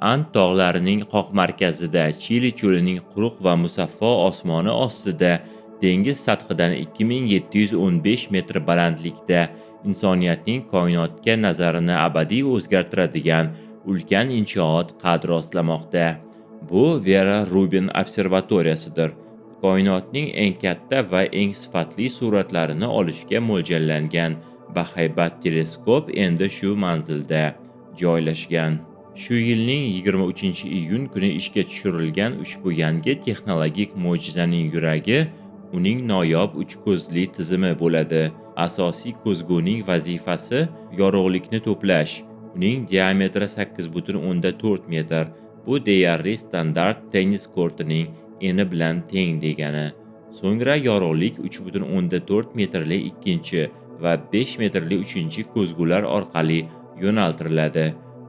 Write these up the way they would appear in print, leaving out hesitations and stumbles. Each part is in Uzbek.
Ant tog'larining qoq markazida, Chili cho'lining quruq va musaffo osmoni ostida, dengiz sathidan 2715 metr balandlikda insoniyatning koinotga nazarini abadiy o'zgartiradigan ulkan inshoot qad rostlamoqda. Bu Vera Rubin observatoriyasidir. Koinotning eng katta va eng sifatli suratlarini olishga mo'ljallangan bahaybat teleskop endi shu manzilda joylashgan. Shu yilning 23-iyun kuni ishga tushirilgan ushbu yangi texnologik mo'jizaning yuragi uning noyob uch ko'zli tizimi bo'ladi. Asosiy ko'zguning vazifasi yorug'likni to'plash. Uning diametri 8,4 metr. Bu deyarli standart tennis kortining eni bilan teng degani. So'ngra yorug'lik 3,4 metrli ikkinchi va 5 metrli uchinchi ko'zgular orqali yo'naltiriladi.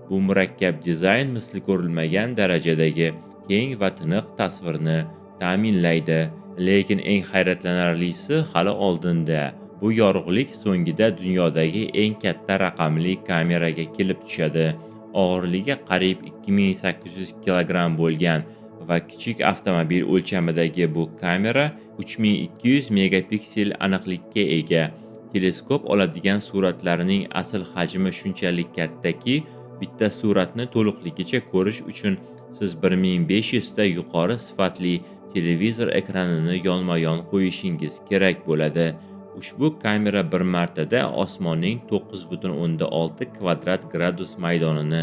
Bu murakkab dizayn misli ko'rilmagan darajadagi keng va tiniq tasvirni ta'minlaydi. Lekin eng hayratlanarlisi hali oldinda. Bu yorug'lik so'ngida dunyodagi eng katta raqamli kameraga kelib tushadi. Og'irligi qariyb 2800 kilogramm bo'lgan va kichik avtomobil o'lchamidagi bu kamera 3200 megapiksel aniqlikka ega. Teleskop oladigan suratlarning asl hajmi shunchalik kattaki, bitta suratni to'liqligicha ko'rish uchun siz 1500 ta yuqori sifatli televizor ekranini yonma-yon qo'yishingiz kerak bo'ladi. Ushbu kamera bir martada osmonning 9,6 kvadrat gradus maydonini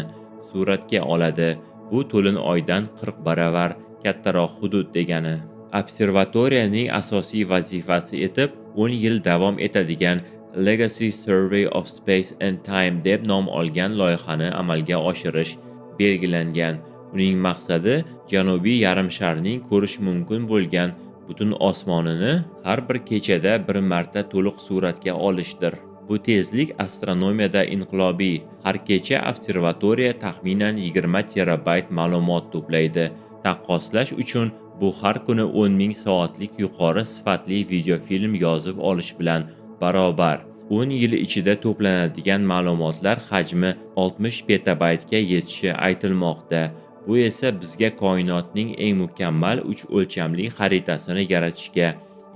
suratga oladi. Bu to'lin oydan 40 baravar kattaroq hudud degani. Observatoriyaning asosiy vazifasi etib 10 yil davom etadigan Legacy Survey of Space and Time deb nom olgan loyihani amalga oshirish belgilangan. Uning maqsadi Janubiy yarim sharning ko'rish mumkin bo'lgan butun osmonini har bir kechada bir marta to'liq suratga olishdir. Bu tezlik astronomiyada inqilobiy. Har kecha observatoriya taxminan 20 terabayt ma'lumot to'playdi. Taqqoslash uchun bu har kuni 10,000 soatlik yuqori sifatli videofilm yozib olish bilan barobar. 10 yil ichida to'planadigan ma'lumotlar hajmi 60 petabaytga yetishi aytilmoqda. Bu esa bizga koinotning eng mukammal 3 o'lchamli xaritasini yaratishga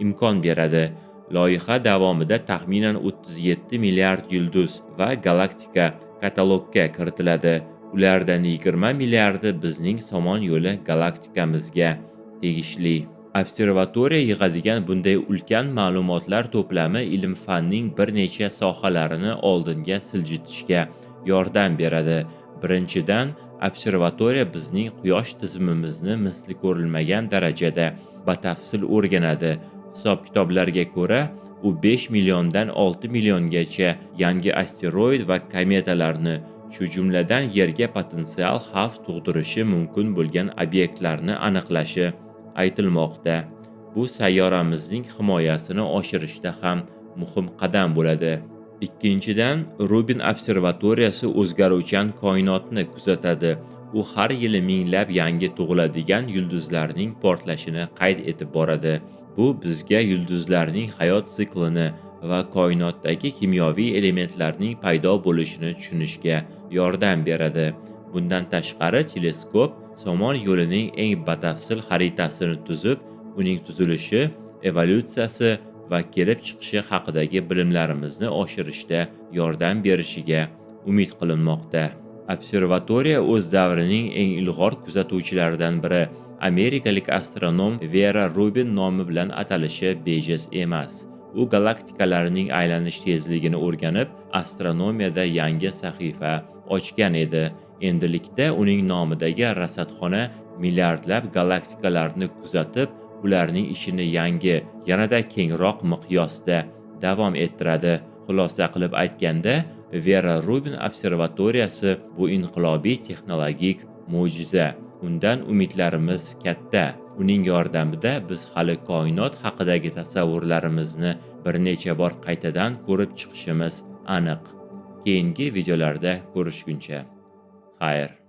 imkon beradi. Loyiha davomida taxminan 37 milliard yulduz va galaktika katalogga kiritiladi. Ulardan 20 milliardi bizning Somon yo'li galaktikamizga tegishli. Observatoriya yig'adigan bunday ulkan ma'lumotlar to'plami ilm-fanning bir necha sohalarini oldinga siljitishga yordam beradi. Birinchidan, observatoriya bizning quyosh tizimimizni misli ko'rilmagan darajada batafsil o'rganadi. Hisob-kitoblarga ko'ra, u 5 milliondan 6 milliongacha yangi asteroid va kometalarni, shu jumladan Yerga potensial xavf tug'dirishi mumkin bo'lgan obyektlarni aniqlashi aytilmoqda. Bu sayyoramizning himoyasini oshirishda ham muhim qadam bo'ladi. Ikkinchidan, Rubin observatoriyasi o'zgaruvchan koinotni kuzatadi. U har yili minglab yangi tug'iladigan yulduzlarning portlashini qayd etib boradi. Bu bizga yulduzlarning hayot siklini va koinotdagi kimyoviy elementlarning paydo bo'lishini tushunishga yordam beradi. Bundan tashqari, teleskop Somon yo'lining eng batafsil xaritasini tuzib, uning tuzilishi, evolyutsiyasi va kelib chiqishi haqidagi bilimlarimizni oshirishda yordam berishiga umid qilinmoqda. Observatoriya o'z davrining eng ilg'or kuzatuvchilaridan biri, amerikalik astronom Vera Rubin nomi bilan atalishi bejiz emas. U galaktikalarning aylanish tezligini o'rganib, astronomiyada yangi sahifa ochgan edi. Endilikda uning nomidagi rasadxona milliardlab galaktikalarni kuzatib, ularning ishini yangi, yanada kengroq miqyosda davom ettiradi. Xulosa qilib aytganda, Vera Rubin observatoriyasi bu inqilobiy texnologik mo'jiza. Undan umidlarimiz katta. Uning yordamida biz hali koinot haqidagi tasavvurlarimizni bir necha bor qaytadan ko'rib chiqishimiz aniq. Keyingi videolarda ko'rishguncha. Xayr.